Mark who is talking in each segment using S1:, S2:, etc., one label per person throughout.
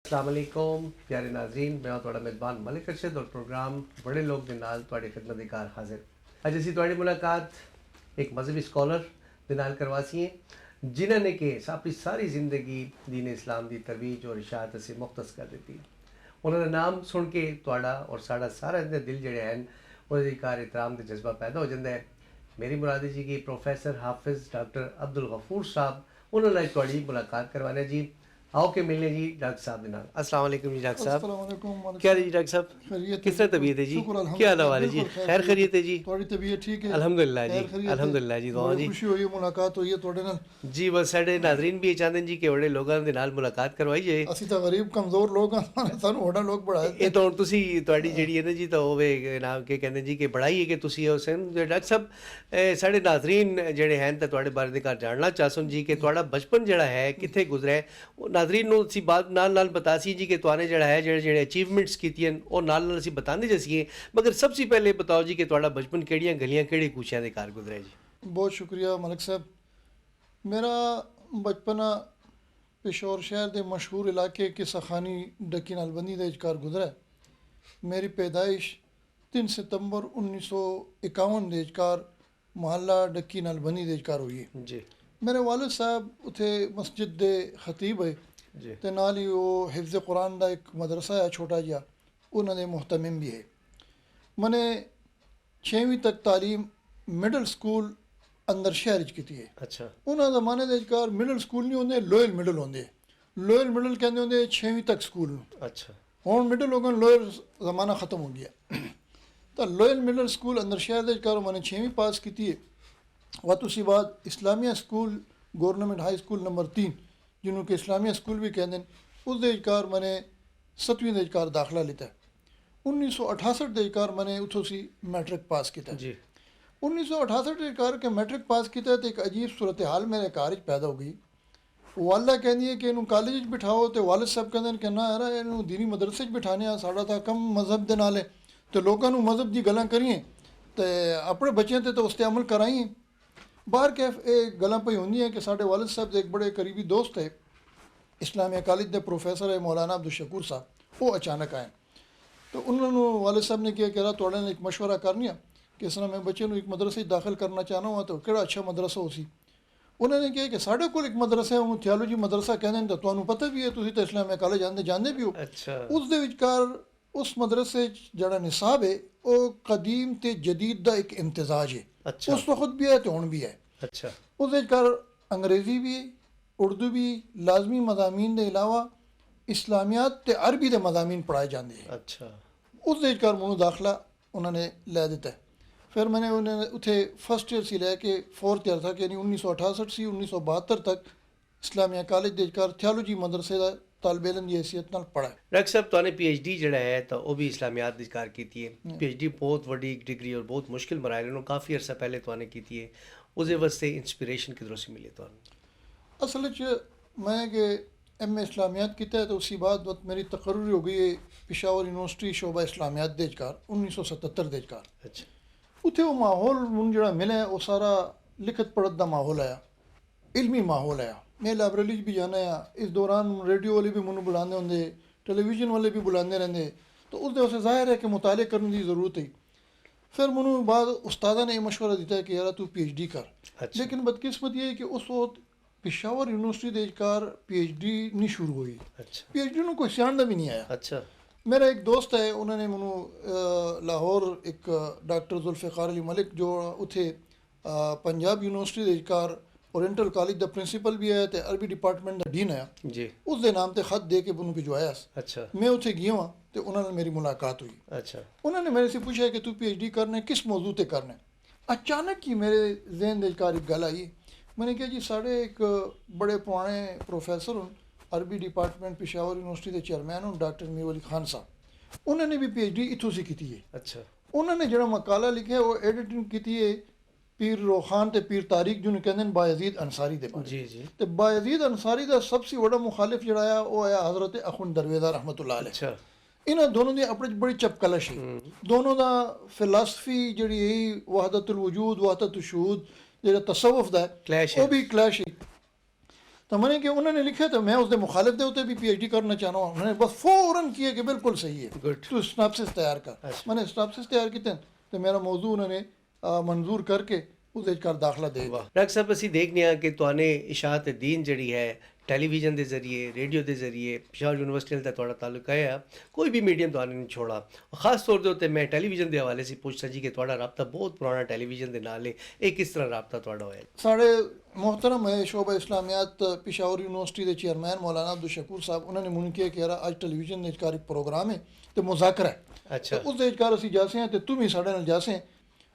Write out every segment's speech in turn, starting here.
S1: अस्सलाम वालेकुम प्यारे नाज़रीन, मैं ਤੁਹਾਡਾ मेज़बान मलिक अरशद और प्रोग्राम बड़े लोग ਦੇ ਨਾਲ ਤੁਹਾਡੀ ਖidmat ਦੇ ਘਰ ਹਾਜ਼ਰ। ਅੱਜ ਅਸੀਂ ਤੁਹਾਡੀ ਮੁਲਾਕਾਤ ਇੱਕ ਮਜ਼ਹਬੀ ਸਕਾਲਰ ਦੇ ਨਾਲ ਕਰਵਾਸੀ ਹੈ ਜਿਨ੍ਹਾਂ ਨੇ ਕਿ ਆਪਣੀ ਸਾਰੀ ਜ਼ਿੰਦਗੀ दीन इस्लाम ਦੀ ਤਰਵੀਜ और ਇਸ਼ਾਅਤ से मुख्तस कर ਦਿੱਤੀ। ਉਹਨਾਂ ਦਾ ਨਾਮ ਸੁਣ ਕੇ ਤੁਹਾਡਾ और ਸਾਡਾ ਸਾਰਾ ਦੇ ਦਿਲ ਜਿਹੜੇ ਹਨ ਉਹਦੇ ਕਾਰ ਇਤਰਾਮ ਦੇ ਜਜ਼ਬਾ ਪੈਦਾ ਹੋ ਜਾਂਦਾ ਹੈ। मेरी मुराद जी की प्रोफेसर हाफिज़ डॉक्टर अब्दुल गफूर साहब उन्होंने थोड़ी मुलाकात करवाने जी। आओ के मिलने जी डॉक्टर साहब के नाल। अस्सलाम वालेकुम जी डॉक्टर साहब।
S2: अस्सलाम वालेकुम।
S1: क्या जी डॉक्टर साहब, किस तरह तबीयत है जी? क्या हाल है जी? खैर खैरियत है जी?
S2: थोड़ी तबीयत ठीक है
S1: अल्हम्दुलिल्लाह जी, अल्हम्दुलिल्लाह जी। दुआ जी,
S2: खुशी हुई मुलाकात हुई है थोड़े नाल
S1: जी। बस साडे नाज़रीन भी चाहते हैं जी कि बड़े लोगों के नाल मुलाकात करवाई जाए।
S2: ਅਸੀਂ ਤਾਂ ਗਰੀਬ ਕਮਜ਼ੋਰ ਲੋਕ ਹਾਂ, ਸਾਨੂੰ ਹੋੜਾ ਲੋਕ ਬੜਾਏ
S1: ਇਹ ਤਾਂ ਹੁਣ ਤੁਸੀਂ ਤੁਹਾਡੀ ਜਿਹੜੀ ਹੈ ਨਾ ਜੀ ਤਾਂ ਹੋਵੇ ਨਾਮ ਕੇ ਕਹਿੰਦੇ ਜੀ ਕਿ ਬੜਾਈ ਹੈ ਕਿ ਤੁਸੀਂ ਉਸ ਡਾਕਟਰ ਸਾਹਿਬ ਸਾਡੇ ਨਾਜ਼ਰੀਨ ਜਿਹੜੇ ਹਨ ਤਾਂ ਤੁਹਾਡੇ ਬਾਰੇ ਦੇ ਘਰ ਜਾਣਨਾ ਚਾਹਸਨ ਜੀ ਕਿ ਤੁਹਾਡਾ ਬਚਪਨ ਜਿਹੜਾ ਹੈ ਕਿੱਥੇ ਗੁਜ਼ਰਿਆ ਹੈ। ਉਹ ਨਾਜ਼ਰੀਨ ਨੂੰ ਅਸੀਂ ਬਾਤ ਨਾਲ ਬਤਾ ਸੀ ਜੀ ਕਿ ਤੁਹਾਨੇ ਜਿਹੜਾ ਹੈ ਜਿਹੜੇ ਅਚੀਵਮੈਂਟਸ ਕੀਤੀਆਂ ਉਹ ਨਾਲ ਅਸੀਂ ਬਤਾਉਂਦੇ ਜਸੀਏ, ਮਗਰ ਸਭ ਤੋਂ ਪਹਿਲੇ ਬਤਾਓ ਜੀ ਕਿ ਤੁਹਾਡਾ ਬਚਪਨ ਕਿਹੜੀਆਂ ਗਲੀਆਂ ਕਿਹੜੇ ਕੂਚਿਆਂ ਦੇ ਘਰ ਗੁਜ਼ਰਿਆ ਜੀ?
S2: ਬਹੁਤ ਸ਼ੁਕਰੀਆ ਮਲਿਕ ਸਾਹਿਬ। ਮੇਰਾ ਬਚਪਨ पेशोर शहर के मशहूर इलाके किस्सा खानी डक्की नालबंदी के विचकार गुजरा। मेरी पैदाइश 3 सितंबर 1951 के विचकार मोहल्ला डक्की नालबंदी के विचकार हुई है
S1: जी।
S2: मेरे वालिद साहब उथे मस्जिद के खतीब है
S1: जी
S2: ते नाल ही वो हिफ्ज़ कुरान का एक मदरसा है छोटा जिहा, उन्होंने मुहतमिम भी है। मैंने 6वीं तक तालीम मिडल स्कूल अंदर शहर च की है।
S1: अच्छा।
S2: उन्होंने ज़माने के विचकार मिडल स्कूल नहीं होंगे, लोयल मिडल होंगे। लोयल मिडल कहते होंगे 6वीं तक स्कूल।
S1: अच्छा।
S2: हुण मिडल हो गए, लोयल ज़माना ख़त्म हो गया। तो लोयल मिडल स्कूल अंदर शहर के विचकार मैंने 6वीं पास की है। वह उसी बाद Islamia school government high school number 3 जिन्होंने कि इस्लामिया स्कूल भी कहते हैं, उस विचकार मैंने 7वीं के विचकार दाखिला लिया। 1968 के विचकार मैंने उतों सी मैट्रिक पास किया
S1: जी।
S2: 1968 के विचकार के मैट्रिक पास किया तो एक अजीब सूरत हाल मेरे घर पैदा हो गई। वाला कहती है कि इनू कॉलेज बिठाओ तो वालिद साहब कहते हैं कि ना यार इनू दीनी मदरसे बिठाने साड़ा तो कम मजहब के नाल है तो लोगों को मजहब की गल्लां करिए तो अपने बच्चों ते तो उस पर अमल कराइए। बाहर के गल्लां पई होंदियां कि साढ़े वालिद साहब के एक बड़े करीबी दोस्त है इस्लामिया कॉलेज के प्रोफेसर है मौलाना अब्दुल शकूर साहब, वो अचानक आए तो उन्होंने वालिद साहब ने किया कि थोड़े ने एक मशवरा करनी है कि इस तरह मैं बच्चे एक मदरसे दाखिल करना चाहना हुआ तो किहड़ा अच्छा मदरसा हो सी। उन्होंने कहा कि साढ़े को एक मदरसा है उन्होंने थियोलॉजी मदरसा कहते हैं तो तुहानू पता भी है, तुसीं तो इस्लामिया कॉलेज जानते भी हो।
S1: अच्छा।
S2: उस दे विचकार उस मदरसे जिहड़ा निसाब है वो कदीम ते जदीद का एक इम्तिजाज है।
S1: अच्छा।
S2: उस वक्त भी है तो हुण भी है।
S1: अच्छा।
S2: उस विचकार अंग्रेज़ी भी उर्दू भी लाजमी मज़ामीन के अलावा इस्लामियात ते अरबी के मज़ामीन पढ़ाए जाते हैं।
S1: अच्छा।
S2: उस विचकार मैनू दाखला उन्होंने लै दिता है। फिर मैंने उन्हें उथे फर्स्ट ईयर से लैके 4th ईयर तक यानी 1968 से 1972 तक इस्लामिया कॉलेज के विचकार थियोलॉजी मदरसे का तालिब इल्म की हैसियत नाल पढ़ा।
S1: डॉक्टर साहब तुहाने PhD जड़ा है तो वह भी इस्लामियात विचकार की है। PhD बहुत वड्डी डिग्री और बहुत मुश्किल मराहल ने काफ़ी अरसा पहले तुहाने की है, उसके वास्ते इंस्पिरेशन किधरों से मिले तुहानू?
S2: असल मैं कि MA इस्लामियात किया है तो उसी बाद मेरी तकर्रुरी हो गई है पेशावर यूनिवर्सिटी शोबा इस्लामियात के विचकार 1977 के विचकार।
S1: अच्छा।
S2: उत्थे वो माहौल मैनू जो मिले वो सारा लिखत पढ़त का माहौल आया, इलमी माहौल आया। मैं लाइब्रेरी भी जाना आ, इस दौरान रेडियो वाले भी मैनू बुलाते होंगे, टेलीविजन वाले भी बुलाते रहते, तो उस वास्ते जाहिर है कि मुताले करने की जरूरत है। फिर मैनू बाद उस्तादा ने यह मशवरा दिता कि यार तू PhD कर।
S1: अच्छा।
S2: लेकिन बदकिस्मत ये है कि उस वक्त पेशावर यूनिवर्सिटी के विचकार PhD नहीं शुरू हुई।
S1: अच्छा।
S2: PhD कोई सियाणदा भी नहीं आया।
S1: अच्छा।
S2: मेरा एक दोस्त है उन्होंने मैनू लाहौर एक डॉक्टर जुल्फ़िकार अली मलिक जो उथे पंजाब यूनिवर्सिटी के विचकार ओरिएंटल कॉलेज का प्रिंसीपल भी है तो अरबी डिपार्टमेंट का डीन है
S1: जी,
S2: उसके नाम से खत दे के मैनू भिजवाया।
S1: अच्छा।
S2: मैं उत्थे गया वहाँ तो उन्होंने मेरी मुलाकात हुई।
S1: अच्छा।
S2: उन्होंने मेरे से पूछा कि तू PhD करना है किस मौजू पर करना है। अचानक ही मेरे जहन के विचकार एक गल आई। मैंने कहा जी साढ़े एक बड़े पुराने प्रोफेसर हूँ अरबी डिपार्टमेंट पेशावर यूनिवर्सिटी के चेयरमैन हूँ डॉक्टर मीर अली खान साहब, उन्होंने भी PhD इत्थों से की है।
S1: अच्छा।
S2: उन्होंने जो मकाला लिखा वो एडिटिंग की है पीर रोखान ते पीर तारीख जिन्होंने कहते हैं बायजीद अंसारी दे बारे।
S1: जी जी।
S2: तो बायजीद अंसारी का सबसे बड़ा मुखालिफ जड़ा है वो है हज़रत अखुन दरवेज़ा रहमतुल्लाह अलैह।
S1: अच्छा।
S2: इन्होंने दोनों की अपनी बड़ी चपकलश है। दोनों का फिलासफी जी वहदतुल वजूद वहदतुल शुहूद जो तसव्वुफ दा है
S1: क्लैश
S2: वो भी क्लैश है। तो मैंने कि उन्होंने लिखे तो मैं उसके मुखालिफ दे उते भी PhD करना चाहना हूँ उन्होंने बस फ़ौरन किए कि बिल्कुल सही है
S1: Good.
S2: तू स्नाप्सिस तैयार कर
S1: अच्छा।
S2: मैंने स्नाप्सिस तैयार किए तो मेरा मौजू उन्होंने मंजूर करके उसदे च कर दाखला दे दिया
S1: डॉक्टर साहब ਅਸੀਂ ਦੇਖਦੇ ਹਾਂ ਕਿ ਤੁਹਾਨੇ ਇਸ਼ਾਅਤ ਦੀਨ ਜਿਹੜੀ ਹੈ ਟੈਲੀਵਿਜ਼ਨ ਦੇ ਜ਼ਰੀਏ ਰੇਡੀਓ ਦੇ ਜ਼ਰੀਏ ਪਿਸ਼ਾਵਰ ਯੂਨੀਵਰਸਿਟੀ ਨਾਲ ਤਾਂ ਤੁਹਾਡਾ ਤਾਲੁਕ ਹੈ ਆ ਕੋਈ ਵੀ ਮੀਡੀਅਮ ਤੁਹਾਨੂੰ ਨਹੀਂ ਛੋੜਾ ਖਾਸ ਤੌਰ ਦੇ ਉੱਤੇ ਮੈਂ ਟੈਲੀਵਿਜ਼ਨ ਦੇ ਹਵਾਲੇ ਸੇ ਪੁੱਛਦਾ ਜੀ ਕਿ ਤੁਹਾਡਾ ਰਾਬਤਾ ਬਹੁਤ ਪੁਰਾਣਾ ਟੈਲੀਵਿਜ਼ਨ ਦੇ ਨਾਲ ਹੈ ਇਹ ਕਿਸ ਤਰ੍ਹਾਂ ਰਾਬਤਾ ਤੁਹਾਡਾ ਹੋਇਆ
S2: साढ़े मोहतरम है शोबा इस्लामियात पिशावर यूनिवर्सिटी के चेयरमैन मौलाना अब्दुल शकूर साहब उन्होंने मुन किया कि यार अज टेलीविजन ने एक प्रोग्राम है तो मुजाकरा है
S1: अच्छा
S2: तो उस असी जासे हैं तो तुम ही साढ़े नाल जासे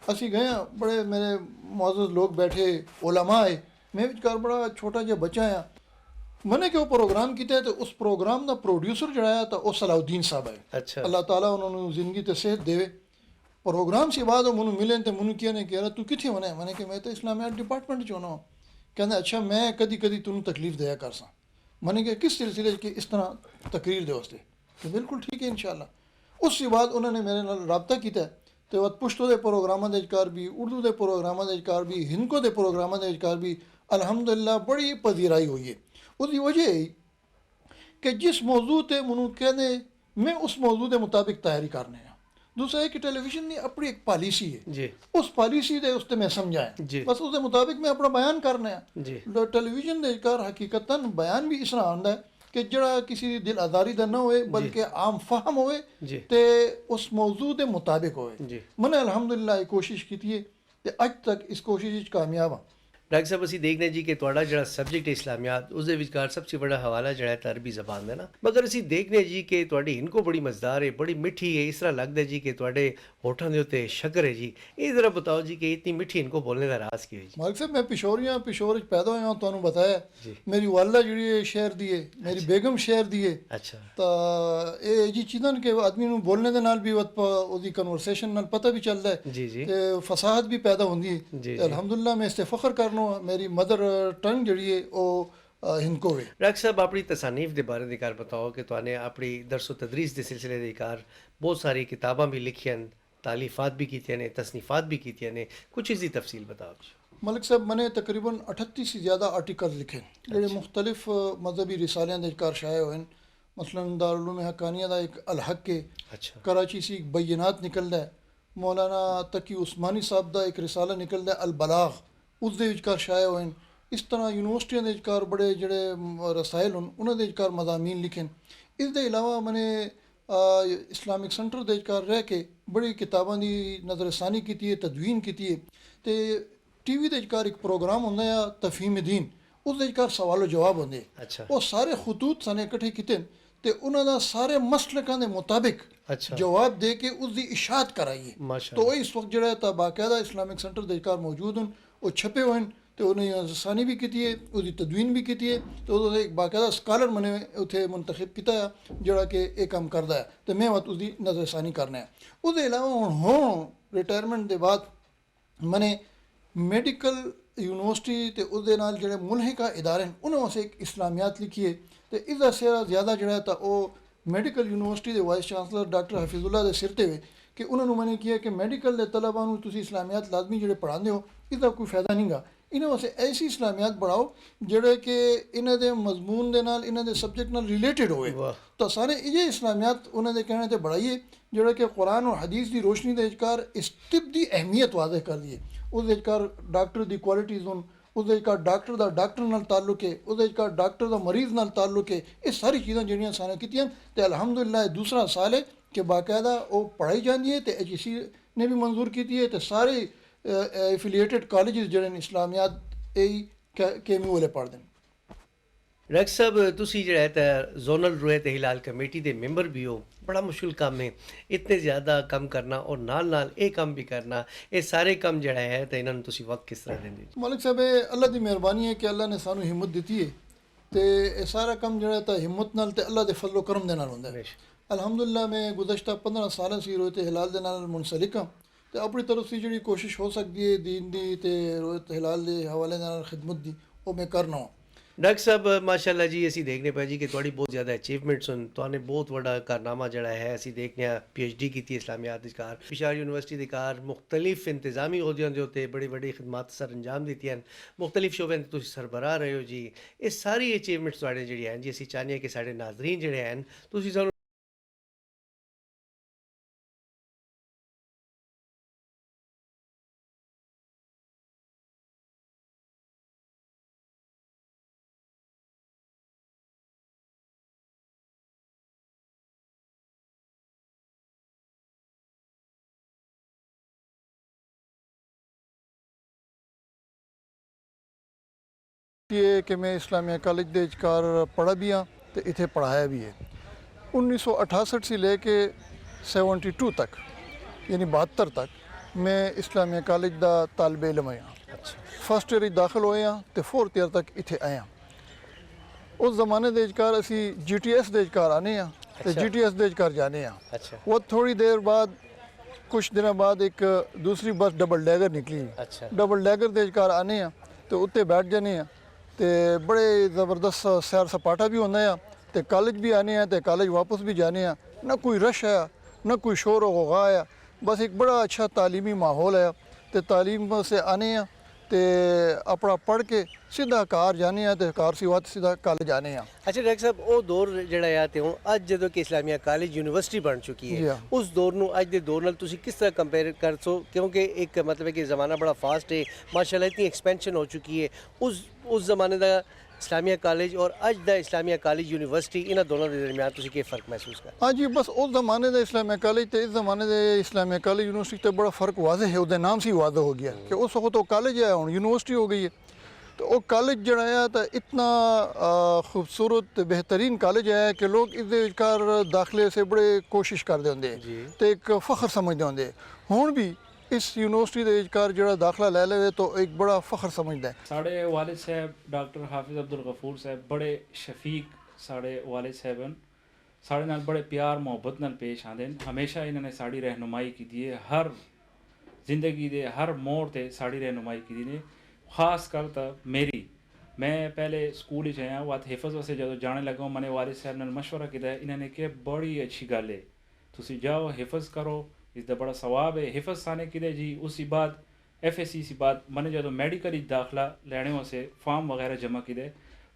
S2: असी गए हैं बड़े मेरे मुअज़्ज़ज़ लोग बैठे उलमा आए मैं विचकार बड़ा छोटा जिहा बच्चा हाँ मैंने कि वो प्रोग्राम किया तो उस प्रोग्राम का प्रोड्यूसर जड़ा है तो वो सलाउद्दीन साहब है
S1: अच्छा
S2: अल्लाह ताला उन्होंने ज़िंदगी तो सेहत देवे प्रोग्राम से बाद मैंने मिले तो मैंने किया ने कह रहा तू कितने होना है मैंने कि मैं तो इस्लामियात डिपार्टमेंट च होना कहते अच्छा मैं कदी कदी तुम तकलीफ दिया कर सा मैंने कहा किस सिलसिले कि इस तरह तकरीर दे वास्ते कि बिल्कुल ठीक है इंशाल्लाह उसके बाद उन्होंने मेरे नाल रबता किया तो बाद पुश्तो के प्रोग्रामों के विचकार भी उर्दू के प्रोग्रामों के विचकार भी हिंदको के प्रोग्रामों के विचकार भी अल्हम्दुलिल्लाह बड़ी पजीराई हुई है उसकी वजह यही कि जिस मौजू ते मैनू कहने मैं उस मौजू के मुताबिक तैयारी करने हैं दूसरा है कि टेलीविजन की अपनी एक पॉलिसी है
S1: जी
S2: उस पॉलिसी दे उसते मैं समझाया
S1: जी
S2: बस उसके मुताबिक मैं अपना बयान करना है
S1: जी
S2: टेलीविजन के विचकार हकीकतन बयान भी इस तरह आंदा है कि जड़ा किसी दी दिल आजारी का ना होए बल्कि आम फहम होए
S1: जी
S2: ते उस मौजू के मुताबिक होए
S1: जी
S2: मैंने अल्हम्दुलिल्लाह ये कोशिश की है ते अज तक इस कोशिश विच कामयाब हाँ
S1: डॉक्टर साहब ਅਸੀਂ ਦੇਖਦੇ ਜੀ ਕਿ ਤੁਹਾਡਾ ਜਿਹੜਾ ਸਬਜੈਕਟ ਹੈ ਇਸਲਾਮੀਆਤ ਉਸ ਦੇ ਵਿਚਕਾਰ ਸਭ ਤੋਂ ਵੱਡਾ ਹਵਾਲਾ ਜਿਹੜਾ ਹੈ ਅਰਬੀ ਜ਼ਬਾਨ ਦਾ ਨਾ ਮਗਰ ਅਸੀਂ ਦੇਖਦੇ ਜੀ ਕਿ ਤੁਹਾਡੀ ਹਿੰਦਕੋ ਬੜੀ ਮਜ਼ੇਦਾਰ ਹੈ ਬੜੀ ਮਿੱਠੀ ਹੈ ਇਸ ਤਰ੍ਹਾਂ ਲੱਗਦਾ ਜੀ ਕਿ ਤੁਹਾਡੇ ਹੋਠਾਂ ਦੇ ਉੱਤੇ ਸ਼ੱਕਰ ਹੈ ਜੀ ਇਹ ਜ਼ਰਾ ਬਤਾਓ ਜੀ ਕਿ ਇਤਨੀ ਮਿੱਠੀ ਹਿੰਦਕੋ बोलने ਦਾ ਰਾਜ਼ ਕੀ ਹੈ ਜੀ
S2: मालिक साहब मैं पिशोरियाँ पिशोर च पैदा होया तुहानू बताया
S1: जी
S2: मेरी वाला जी शहर दी है मेरी बेगम शहर दी है
S1: अच्छा
S2: तो ये जी चीज़ां कि आदमी नू बोलने दे नाल भी उसकी कन्वर्सेशन नाल पता भी चलता है
S1: जी जी
S2: ते फसाहत भी पैदा होंदी है
S1: जी
S2: ते अल्हम्दुलिल्लाह मैं इससे फख्र करना मेरी मदर टंग जी है वो हिंदको है
S1: डॉक्टर साहब अपनी तसानीफ के बारे कार बताओ कि तुमने अपनी दरसो तदरीस के सिलसिले के कार बहुत सारी किताबां भी लिखियां तालीफात भी कीतियां ने तसनीफात भी कीतियां ने कुछ इसकी तफसील बताओ जी
S2: मलिक साहब मैंने तकरीबन 38 से ज़्यादा आर्टिकल लिखे जो मुख्तलिफ मजहबी रिसालियाँ के कार शाये हुए मसलन दारुल उलूम हक्कानिया का एक अल हक के
S1: अच्छा
S2: कराची से एक बैनात निकलता है मौलाना तकी उस्मानी साहब का एक रिसाला निकलता है अल बलाग उस दे विचकार शाये हुए इस तरह यूनिवर्सिटियों के विचकार बड़े जड़े रसाइल होन उन्होंने विचकार मज़ामीन लिखे इसके अलावा मैंने इस्लामिक सेंटर के विचकार रह के बड़ी किताबों की नज़रसानी की है तदवीन की है तो TV के विचकार एक प्रोग्राम होंदा है तफहीम दीन उस विचकार सवाल जवाब होंदे
S1: अच्छा
S2: वो सारे खतूत सने इकट्ठे किए ते उन्हां दा सारे मसलकां दे मुताबिक
S1: अच्छा
S2: जवाब दे के उसकी इशात कराई है
S1: माशा
S2: तो इस वक्त जड़ा है बाकायदा इस्लामिक सेंटर के विचकार मौजूद हैं वो छपे हुए हैं तो उन्हें आसानी भी की है उसकी तदवीन भी की है तो उसने एक बाकायदा स्कॉलर मैंने उत्थे मुंतखब किया है जड़ा कि ये काम करता है तो मैं मत उसकी नज़रसानी करना है उसके अलावा हुण रिटायरमेंट के बाद मैंने मैडिकल यूनिवर्सिटी ते उसदे नाल जिहड़े मुल्हिका इदारे हैं उन्होंने वास्ते एक इस्लामियात लिखी है तो इसका सेरा ज़्यादा जड़ा है वो मैडिकल यूनिवर्सिटी के वाइस चांसलर डॉक्टर हफीजुल्ला के सिर ते हुए कि उन्होंने मैंने किया कि मैडिकल के तलबा नूं तुसीं इस्लामियात लाजमी जिहड़े पढ़ाते हो इसका कोई फायदा नहीं गा इन्हें वास्ते ऐसी इस्लामियात पढ़ाओ जिहड़े कि इन्हां दे मजमून दे नाल इन्हां दे सब्जेक्ट नाल रिलेटेड होए
S1: वाह
S2: तो सारे ये इस्लामियात उन्हां दे कहने ते बढ़ाइए जिहड़ा कि कुरान और हदीस की रोशनी के विचकार इस तिब की अहमियत वाज़ह कर दी है उस विचकार डॉक्टर की क्वालिटीज़ होन उस विचकार डॉक्टर का डॉक्टर नाल ताल्लुक है उस विचकार डॉक्टर का मरीज़ नाल ताल्लुक है ये सारी चीज़ां जिहड़ियां साने कीतियां ते अल्हम्दुलिल्लाह दूसरा साल है कि बाकायदा वो पढ़ाई जाती है तो HEC ने भी मंजूर की है तो सारे एफिलिएटेड कॉलेज जिहड़े ने इस्लामियात यही KMU वाले पढ़ते हैं
S1: डॉक्टर साहब तुसी ਜਿਹੜਾ ਹੈ ਜ਼ੋਨਲ ਰੂਇਤ ਹਿਲਾਲ ਕਮੇਟੀ ਦੇ ਮੈਂਬਰ ਵੀ ਹੋ ਬੜਾ ਮੁਸ਼ਕਿਲ ਕੰਮ ਹੈ ਇਤਨੇ ਜ਼ਿਆਦਾ ਕੰਮ ਕਰਨਾ ਔਰ ਨਾਲ ਨਾਲ ਇਹ ਕੰਮ ਵੀ ਕਰਨਾ ਇਹ ਸਾਰੇ ਕੰਮ ਜਿਹੜਾ ਹੈ ਤਾਂ ਇਹਨਾਂ ਨੂੰ ਤੁਸੀਂ ਵਕਤ ਕਿਸ ਤਰ੍ਹਾਂ ਦਿੰਦੇ ਜੀ
S2: मलिक साहब ये अल्लाह की मेहरबानी है कि अल्लाह ने सानू हिम्मत दी है तो ये सारा काम जो है हिम्मत नाल ते अल्लाह के फजलो करम दे नाल होंदा है अल्हम्दुलिल्लाह मैं गुज़श्ता 15 साल से रोयत हिलाल दे नाल मुंसलिक हाँ तो अपनी तरफ से जी कोशिश हो सकती है दीन दी ते रोयत हिलाल के हवाले नाल खिदमत दी वो मैं करना हूँ
S1: ਡਾਕਟਰ ਸਾਹਿਬ ਮਾਸ਼ਾਅੱਲਾ ਜੀ ਅਸੀਂ ਦੇਖਦੇ ਪਏ ਜੀ ਕਿ ਤੁਹਾਡੀ ਬਹੁਤ ਜ਼ਿਆਦਾ ਅਚੀਵਮੈਂਟਸ ਹਨ, ਤੁਹਾਨੂੰ ਬਹੁਤ ਵੱਡਾ ਕਾਰਨਾਮਾ ਜਿਹੜਾ ਹੈ ਅਸੀਂ ਦੇਖਦੇ ਹਾਂ। PhD ਕੀਤੀ ਇਸਲਾਮੀਆਤ ਦੇ ਕਾਰ ਪਿਸ਼ਾਵਰ ਯੂਨੀਵਰਸਿਟੀ ਦੇ ਕਾਰ ਮੁਖਤਲਿਫ ਇੰਤਜ਼ਾਮੀ ਅਹੁਦਿਆਂ ਦੇ ਉੱਤੇ ਬੜੀ ਵੱਡੀ ਖਿਦਮਤ ਸਰ ਅੰਜਾਮ ਦਿੱਤੀਆਂ ਹਨ, ਮੁਖਤਲਿਫ ਸ਼ੋਬਿਆਂ ਦੇ ਤੁਸੀਂ ਸਰਬਰਾਹ ਰਹੇ ਹੋ ਜੀ। ਇਹ ਸਾਰੀ ਅਚੀਵਮੈਂਟਸ ਤੁਹਾਡੇ ਜਿਹੜੀ ਹਨ ਜੀ ਅਸੀਂ ਚਾਹੁੰਦੇ ਹਾਂ ਕਿ ਸਾਡੇ ਨਾਜ਼ਰੀਨ ਜਿਹੜੇ ਹਨ ਤੁਸੀਂ ਸਾਨੂੰ
S2: ये कि मैं इस्लामिया कॉलेज दे विचकार पढ़ा भी हाँ तो इत्थे पढ़ाया भी है। 1968 से लेके 72 तक यानी 72 तक मैं इस्लामिया कॉलेज का तालब इलम हाँ। फर्स्ट ईयर दाखिल होए हाँ तो 4th ईयर तक इत्थे आए हाँ। उस जमाने दे विचकार असी GTS दे विचकार आने हाँ तो GTS दे विचकार जाने हाँ। वो थोड़ी देर बाद कुछ दिनों बाद एक दूसरी बस डबल डैगर निकली। डबल डैगर दे विचकार आने हाँ तो उत्ते बैठ जाने हाँ तो बड़े ज़बरदस्त सैर सपाटा भी होंदा है तो कॉलेज भी आने हैं तो कॉलेज वापस भी जाने हैं। ना कोई रश है ना कोई शोर गुगा है, बस एक बड़ा अच्छा तालीमी माहौल है। तो तालीम से आने हैं तो अपना पढ़ के सीधा कार जाने हैं तो कार से बाद सीधा कॉलेज आने हैं।
S1: अच्छा डॉक्टर साहब वो दौर ਜਿਹੜਾ ਆ ਤੇ ਹੁਣ ਅੱਜ ਜਦੋਂ ਕਿ ਇਸਲਾਮੀਆ ਕਾਲਜ ਯੂਨੀਵਰਸਿਟੀ ਬਣ ਚੁੱਕੀ ਹੈ ਉਸ ਦੌਰ ਨੂੰ ਅੱਜ ਦੇ ਦੌਰ ਨਾਲ ਤੁਸੀਂ ਕਿਸ ਤਰ੍ਹਾਂ ਕੰਪੇਅਰ ਕਰ ਸੋ, ਕਿਉਂਕਿ ਇੱਕ ਮਤਲਬ ਹੈ ਕਿ ਜ਼ਮਾਨਾ ਬੜਾ ਫਾਸਟ ਹੈ ਮਾਸ਼ਾਅੱਲਾ, ਇਤਨੀ ਐਕਸਪੈਂਸ਼ਨ ਹੋ ਚੁੱਕੀ ਹੈ। ਉਸ ਜ਼ਮਾਨੇ ਦਾ इस्लामिया कॉलेज और अज दा इस्लामिया कॉलेज यूनिवर्सिटी इन्हां दोनों के दरमियान तुसीं की फ़र्क महसूस कर?
S2: हाँ जी, बस उस ज़माने का इस्लामिया कॉलेज तो इस ज़माने के इस्लामिया कॉलेज यूनिवर्सिटी तो बड़ा फ़र्क वाज़े है। उसके नाम से ही वाज़े हो गया कि उस वक्त तो कॉलेज है हुण यूनिवर्सिटी हो गई है। तो वो कॉलेज जड़ा है तो इतना खूबसूरत बेहतरीन कॉलेज है कि लोग इस विचकार दाखिले से बड़े कोशिश करते होंगे तो एक फ़ख्र समझते होंगे। हुण भी इस यूनिवर्सिटी के विचकार जो दाखिला ले ले तो एक बड़ा फ़ख्र समझता है।
S3: साढ़े वालिद साहब डॉक्टर हाफिज़ अब्दुल गफूर साहब बड़े शफीक साढ़े वालिद साहब साढ़े नाल बड़े प्यार मुहब्बत नाल पेश आते हैं। हमेशा इन्होंने साड़ी रहनुमाई की दी है, हर जिंदगी दे हर मोड़ ते साड़ी रहनुमाई की दी ने। खास कर मेरी मैं पहले स्कूल ही आया वह हिफज वास्ते जो जाने लगा मैंने वालिद साहब ने मशवरा किया। इन्होंने कहा बड़ी अच्छी गल है तुसी जाओ हिफज करो, इसका बड़ा सवाब है। हिफज साने कि जी उसी बाद FSC सी बाद मैंने जो मेडिकल दाखिला लेने वास्ते फॉर्म वगैरह जमा किए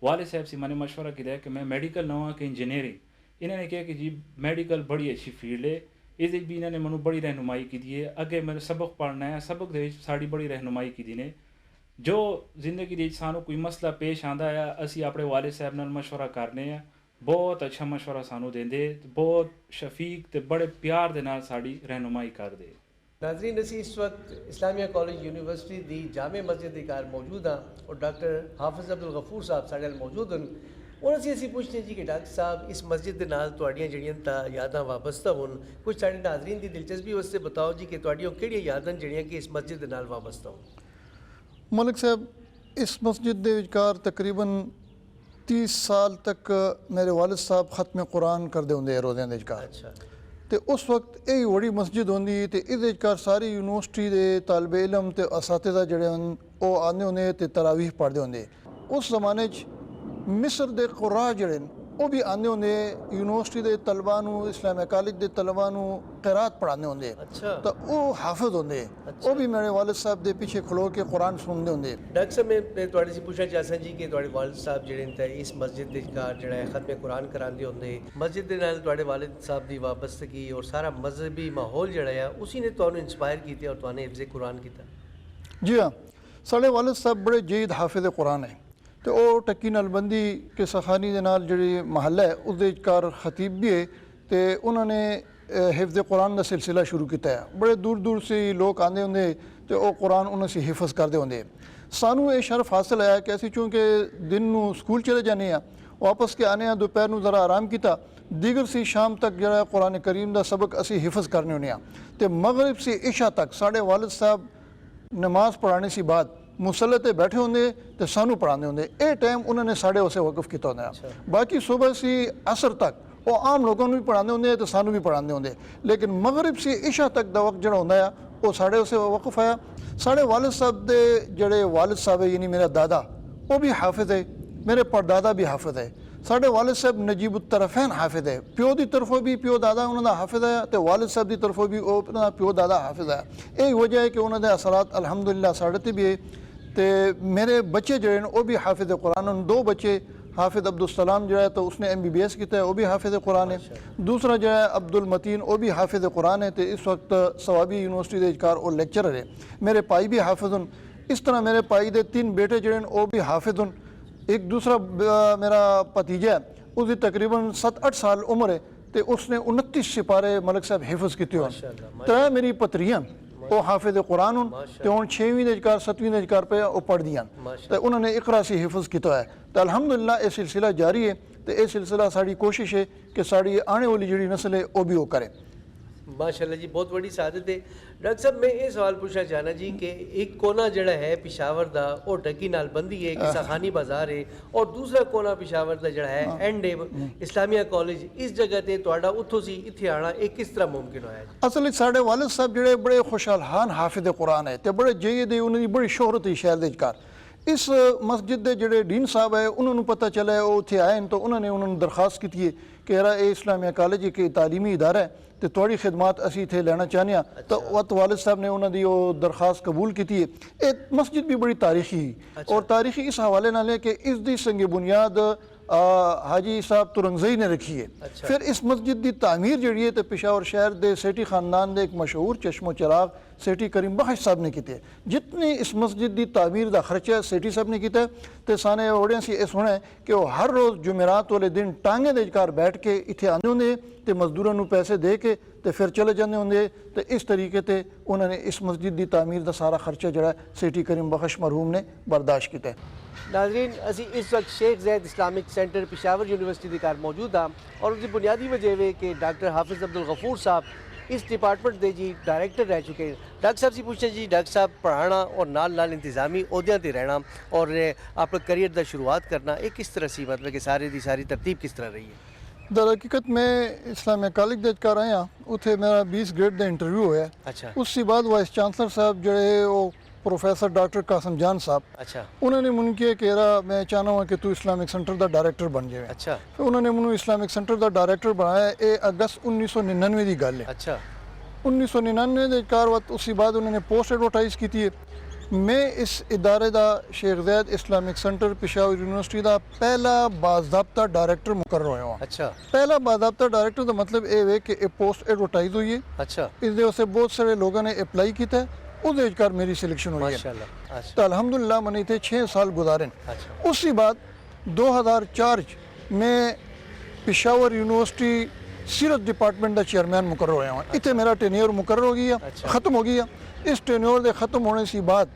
S3: वालिद साहब से मैंने मशवरा किया कि मैं मेडिकल नवा कि इंजीनियरिंग। इन्होंने कहा कि जी मेडिकल बड़ी अच्छी फील्ड है, इस भी इन्होंने मैं बड़ी रहनुमाई की दी है। अगे मैंने सबक पढ़ना है, सबक दे साड़ी बड़ी रहनुमाई की दी ने। जो जिंदगी दे सानू कोई मसला पेश आंदा है असी अपने वालिद साहब नाल मशवरा करने हैं, बहुत अच्छा मशवरा सानू देंदे, बहुत शफीक ते बड़े प्यार दे नाल साड़ी रहनुमाई करदे।
S1: नाज़रीन असी इस वक्त इस्लामिया कॉलेज यूनिवर्सिटी दी जामे मस्जिद के कार मौजूद हाँ और डॉक्टर हाफिज़ अब्दुल गफूर साहब साढ़े नाल मौजूद हैं। उन्होंने असी पूछते हैं जी कि डॉक्टर साहब इस मस्जिद के नाल तुहाड़ियां जिहड़ियां ता यादां वाबस्ता होन, कुछ साढ़े नाज़रीन की दिलचस्पी वास्ते बताओ जी कि तुहाड़ियां किहड़ियां यादां जिहड़ियां कि इस मस्जिद के नाल वाबस्ता होन?
S2: मलिक साहब इस मस्जिद के विचकार तकरीबन 30 साल तक मेरे वालिद साहब ख़त्म कुरान करते होंगे रोज़ियां दे विचकार।
S1: अच्छा
S2: तो उस वक्त यही बड़ी मस्जिद होंदी तो इस विचकार सारी यूनिवर्सिटी के तालब इलम ते असातिज़ा जिहड़े हन वो आंदे होंदे ते तरावीह पढ़ते होंगे। उस ज़माने मिस्र के कुर्रा जिहड़े वो भी आंदे होंगे यूनिवर्सिटी के तलबा नूं इस्लामिया कॉलेज के तलबा नूं क़िरात पढ़ाते होंगे।
S1: अच्छा
S2: तो वो हाफिज़ होंगे, वो भी मेरे वालिद साहब के पीछे खलो के कुरान सुनते होंगे।
S1: डॉक्टर साहब मैं तुहाड़े से पूछना चाहता जी कि तुहाड़े वालिद साहब जिहड़े ते इस मस्जिद के विचकार जिहड़ा है ख़त्म कुरान करांदे होंगे, मस्जिद के नाल तुहाड़े वालिद साहब की वाबस्तगी और सारा मजहबी माहौल जिहड़ा है उसी ने तुहानूं इंस्पायर किया और तुहाने हिफ्ज़ कुरान किया? जी
S2: हाँ, साढ़े वालिद साहब बड़े जयद हाफिज़ कुरान है। तो वो टक्की नलबंदी के सखानी के नाल जी महल है उस विचकार खतीब भी है तो उन्होंने हिफ्ज़ कुरान का सिलसिला शुरू किया है। बड़े दूर दूर से लोग आते होंगे तो वो कुरान उन्होंने से हिफज करते होंगे। सानू ये शर्फ हासिल है कि असी चूँकि दिन में स्कूल चले जाने वापस के आने दोपहर में ज़रा आराम किया, दीगर से शाम तक जो कुरान करीम का सबक असी हिफज करने होने तो मगरिब से इशा तक साढ़े वालिद साहब नमाज पढ़ाने से बाद मुसल्ले ते बैठे होंगे तो सानू पढ़ाते होंगे। ये टाइम उन्होंने साढ़े उसे वक़फ़ किया होंगे। बाकी सुबह से असर तक वो आम लोगों को भी पढ़ाते होंगे तो सानू भी पढ़ाते होंगे, लेकिन मगरिब से इशा तक का वक्त जो होंगे वो साढ़े उसे वक़फ़ आया। साढ़े वालिद साहब के जड़े वालिद साहब है यानी मेरा दादा वो भी हाफिज़ है मेरे परदादा भी हाफिज है। साढ़े वालिद साहब नजीब तरफैन हाफिज है, प्यो की तरफों भी प्यो दादा उन्होंने हाफिज है, तो वालिद साहब की तरफों भी प्यो दादा हाफिज है। यही वजह है कि उन्होंने असरात अल्हम्दुलिल्लाह साढ़े ते भी है। तो मेरे बच्चे जो हैं वो भी हाफिज कुरान, दो बच्चे, हाफिज अब्दुल सलाम जो है तो उसने MBBS किया है, वो भी हाफिज कुरान है। दूसरा जो है अब्दुल मतीन, वो भी हाफिज कुरान है, तो इस वक्त सवाबी यूनिवर्सिटी के एजकार और लेक्चरर है। मेरे पाई भी हाफिज हन। इस तरह मेरे पाई के 3 बेटे जो हैं वो भी हाफिज हन। एक दूसरा मेरा भतीजा है, उसकी तकरीबन 7-8 साल उम्र है, तो उसने 29 सिपारे मलिक साहब हिफज किए हो। त्रै मेरी पत्रियां वो हाफिज कुरान हूँ, तो हूँ 6वीं दजकार 7वीं दजकार पे वो पढ़ दियां, तो उन्होंने इकरा से हिफज किया है। तो अल्हम्दुलिल्लाह ये सिलसिला जारी है। तो ये सिलसिला साड़ी कोशिश है कि साड़ी आने वाली जी नस्ल है वो भी वो करे।
S1: माशाल्लाह जी, बहुत बड़ी सादत है। डॉक्टर साहब मैं ये सवाल पूछना चाहना जी कि एक कोना जड़ा है पिशावर दा वो टकी नाल बंदी है कि साखानी बाजार है, और दूसरा कोना पिशावर दा जड़ा है एंड है इस्लामिया कॉलेज, इस जगह ते तुहाडा उत्थों सी इत्थे आना एक किस तरह मुमकिन होया जी?
S2: असल साढ़े वालिद साहब जड़े बड़े खुशहाल हाफिज कुरान है, तो बड़े जयद है, उन्होंने बड़ी शोहरत है शहर के। इस मस्जिद के जोड़े डीन साहब है उन्होंने पता चला है वो उत्थे आए, तो उन्होंने दरखास्त की है कि यार ये इस्लामिया कॉलेज एक तालीमी इदारा है, तो थोड़ी खिदमत असी इतने लेना चाहते हैं। तो वत वालिद साहब ने उन्होंने वो दरखास्त कबूल की है। ये मस्जिद भी बड़ी तारीखी है, और तारीखी इस हवाले नाल है कि इसकी संग बुनियाद हाजी साहब तुरंगजई ने रखी है। फिर इस मस्जिद की तामीर जी है तो पेशावर शहर के सेठी खानदान के एक मशहूर चश्मो चिराग सेठी करीम बख्श साहब ने किए। जितनी इस मस्जिद की तामीर का खर्चा सेठी साहब ने किया, तो साने बड़े से यह सुना कि वह हर रोज़ जुमेरात वाले दिन टांगे के घर बैठ के इतने आते होंगे, तो मजदूरों को पैसे दे के तो फिर चले जाते होंगे। तो इस तरीके से उन्होंने इस मस्जिद की तामीर का सारा खर्चा जड़ा सेठी करीम बख्श मरहूम ने बर्दाश्त किया।
S1: नाज़रीन, असी इस वक्त शेख ज़ैद इस्लामिक सेंटर पिशावर यूनिवर्सिटी के घर मौजूद हाँ, और उसकी बुनियादी वजह है कि डॉक्टर हाफिज़ अब्दुल गफूर साहब इस डिपार्टमेंट के जी डायरेक्टर रह चुके हैं। डॉक्टर साहब से पूछते जी, डॉक्टर साहब पढ़ाना और नाल इंतजामी अहदियां ते रहना और अपने करियर की शुरुआत करना एक किस तरह सी, मतलब कि सारी दी सारी तरतीब किस तरह रही है?
S2: दर हकीकत मैं इस्लामिया कॉलेज देख कर आया, उत्थे मेरा 20 ग्रेड का इंटरव्यू होया।
S1: अच्छा।
S2: उसके बाद वाइस चांसलर साहब जोड़े वो प्रोफैसर डॉक्टर कासम जान साहब,
S1: अच्छा,
S2: उन्होंने मुझे किया कि यार मैं चाहना हूँ कि तू इस्लामिक सेंटर का डायरेक्टर बन जाए।
S1: अच्छा।
S2: तो उन्होंने मुझे इस्लामिक सेंटर का डायरेक्टर बनाया। ये अगस्त 1999 की गल है।
S1: अच्छा।
S2: 1999 के कार वक्त उसके बाद उन्होंने पोस्ट एडवर्टाइज की है। मैं इस इदारे का शेख ज़ैद इस्लामिक सेंटर पिशावर यूनिवर्सिटी का पहला बाज़ाब्ता डायरेक्टर मुकर्रर होया हूँ।
S1: अच्छा।
S2: पहला बाज़ाब्ता डायरेक्टर का मतलब ये है कि ये पोस्ट एडवर्टाइज हुई है।
S1: अच्छा।
S2: इस से बहुत सारे लोगों ने अप्लाई किया है, उस कार मेरी सिलेक्शन हुई है।
S1: माशाल्लाह। अच्छा।
S2: तो अल्हम्दुलिल्लाह मैंने इतने 6 साल गुजारे।
S1: अच्छा।
S2: उसके बाद 2004 में पिशावर यूनिवर्सिटी सीरत डिपार्टमेंट का चेयरमैन मुकर्रर होया हूँ। इतने मेरा टेन्योर मुकर्रर हो गया, ख़त्म हो गया। इस टेन्योर के ख़त्म होने के बाद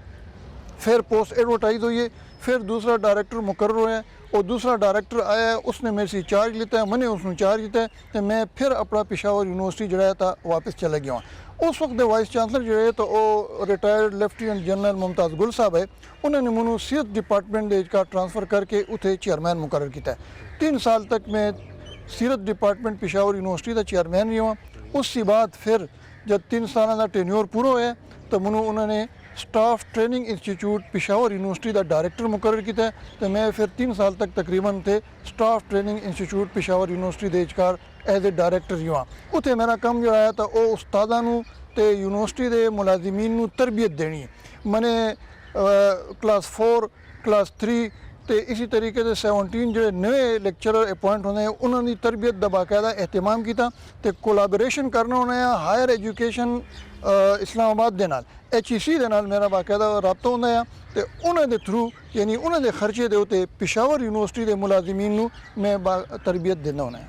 S2: फिर पोस्ट एडवर्टाइज हुई है, फिर दूसरा डायरेक्टर मुकर्रर होया, और दूसरा डायरेक्टर आया, उसने मेरे से चार्ज लेता है, मैंने उसने चार्ज लिया है, तो मैं फिर अपना पिशावर यूनिवर्सिटी जो था वापस चला गया हूँ। उस वक्त वाइस चांसलर जो है तो वो रिटायर्ड लेफ्टिनेंट जनरल मुमताज़ गुल साहब है, उन्होंने मुझे सीरत डिपार्टमेंट का ट्रांसफ़र करके उसे चेयरमैन मुकर्रर किया। 3 साल तक मैं सीरत डिपार्टमेंट पिशावर यूनिवर्सिटी का चेयरमैन रहा। उसके बाद फिर जब 3 साल का टेन्योर पूरा होया तो मैंने उन्होंने staff training institute Peshawar university का डायरेक्टर मुकर्रर किया। तो मैं फिर 3 साल तक तकरीबन थे staff training institute Peshawar university के एजकार एज ए डायरेक्टर रहा। उत्थे मेरा काम जो है तो वो उस्तादां नूं ते यूनिवर्सिटी के मुलाजिमीन नूं तरबियत देनी है। मैंने क्लास 4 क्लास 3 तो इसी तरीके से 17 जो नए लेक्चरर अपॉइंट होने हैं उन्होंने तरबियत का बाकायदा एहतमाम किया। तो कोलाबोरेशन करना होना है हायर एजुकेशन इस्लामाबाद के नाल HEC के नाल मेरा बाकायदा रबता होंदा है। तो उन्होंने थ्रू यानी उन्होंने खर्चे के उत्ते पिशावर यूनिवर्सिटी के मुलाजिमीन नूं मैं तरबियत देना होना है।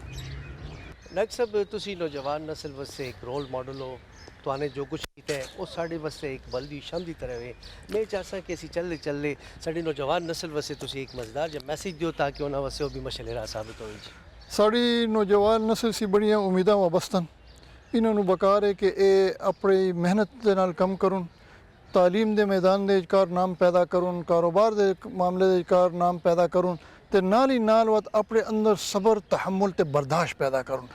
S1: डॉक्टर साहब तुसी नौजवान नस्ल वास्ते एक रोल मॉडल हो, तुहाने जो कुछ किया है वो साढ़े वास्ते एक बल दी शान की तरह है। मैं चाहता कि असी चलते चलते साड़ी नौजवान नस्ल वास्ते तुसी एक मजेदार जो मैसेज दियो ताकि उन्होंने वास्ते वो भी मशले राह साबित हो।
S2: साड़ी नौजवान नस्ल से बड़िया उम्मीदां वाबस्तन, इन्होंने बकार है कि ये अपनी मेहनत के नाल कम करूँ, तालीम के मैदान के कार नाम पैदा करूँ, कारोबार के मामले के कार नाम पैदा करूँ, तो नाल ही नाल वत अपने अंदर सबर तहम्मुल ते बर्दाश्त पैदा करूँ।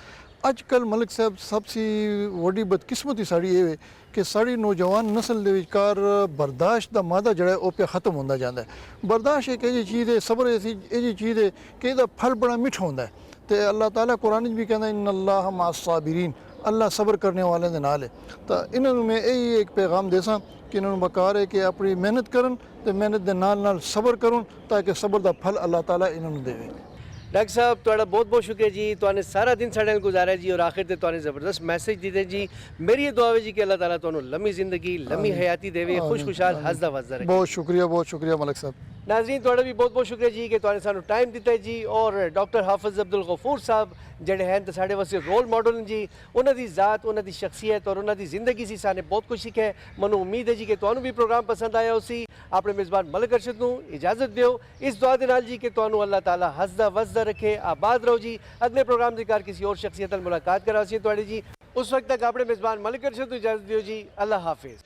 S2: अजकल मलिक साहब सबसे वड्डी बदकिस्मती साड़ी ये है कि साड़ी नौजवान नस्ल ਦੇ ਵਿਚਕਾਰ ਬਰਦਾਸ਼ਤ ਦਾ ਮਾਦਾ ਜਿਹੜਾ ਹੈ ਉਹ ਪਿਆ ਖਤਮ ਹੁੰਦਾ ਜਾਂਦਾ ਹੈ। ਬਰਦਾਸ਼ਤ ਇੱਕ ਇਹੋ ਚੀਜ਼ ਹੈ, ਸਬਰ ਇਹ ਚੀਜ਼ ਹੈ ਕਿ ਇਹਦਾ ਫਲ ਬੜਾ ਮਿੱਠਾ ਹੁੰਦਾ ਹੈ ਤੇ ਅੱਲਾਹ ਤਾਲਾ ਕੁਰਾਨ 'ਚ ਵੀ ਕਹਿੰਦਾ ਇਨ ਅੱਲਾਹ ਮਾ ਸਾਬਰੀਨ, ਅੱਲਾਹ ਸਬਰ ਕਰਨੇ ਵਾਲਿਆਂ ਦੇ ਨਾਲ ਹੈ। ਤਾਂ ਇਹਨਾਂ ਨੂੰ ਮੈਂ ਇਹ ਇੱਕ ਪੈਗਾਮ ਦੇਸਾਂ ਕਿ ਇਹਨਾਂ ਨੂੰ ਬਕਾਰ ਹੈ ਕਿ ਆਪਣੀ ਮਿਹਨਤ ਕਰਨ ਤੇ ਮਿਹਨਤ ਦੇ ਨਾਲ ਨਾਲ ਸਬਰ ਕਰਨ ਤਾਂ ਕਿ ਸਬਰ ਦਾ ਫਲ ਅੱਲਾਹ ਤਾਲਾ ਇਹਨਾਂ ਨੂੰ ਦੇਵੇ।
S1: डॉक्टर साहब तुहाड़ा बहुत बहुत शुक्रिया जी, तुहाने सारा दिन साढ़े नाल गुजारा जी और आखिर ते तुहाने ज़बरदस्त मैसेज दिते जी। मेरी ये दुआ है जी कि अल्लाह ताला तुहानू लम्मी ज़िंदगी लम्मी हयाती देवे, खुश खुशहाल हसदा वसदा रखे।
S2: बहुत शुक्रिया मलिक साहब।
S1: नाज़रीन तुहाड़ा भी बहुत बहुत शुक्रिया जी कि तुहाने सानू टाइम दिता है जी। और डॉक्टर हाफिज़ अब्दुल गफूर साहब ਜਿਹੜੇ हैं तो साढ़े वास्ते रोल मॉडल जी। उन्होंने ज़ात, उन्होंने शख्सियत और उन्होंने ज़िंदगी से साने बहुत कुछ सीखा है। मनु उम्मीद है जी कि तुहानू भी प्रोग्राम पसंद आया उसी। अपने मेज़बान मलिक अरशद नू इजाज़त दियो इस दुआ दे नाल जी कि तुहानू अल्लाह ताला हसदा वसदा रखे, आबाद रहो जी। अगले प्रोग्राम के कार किसी और शख्सियत नाल मुलाकात करासी तुहाड़ी जी। उस वक्त तक अपने मेज़बान मलिक अरशद नू इजाज़त दियो जी। अल्लाह हाफिज़।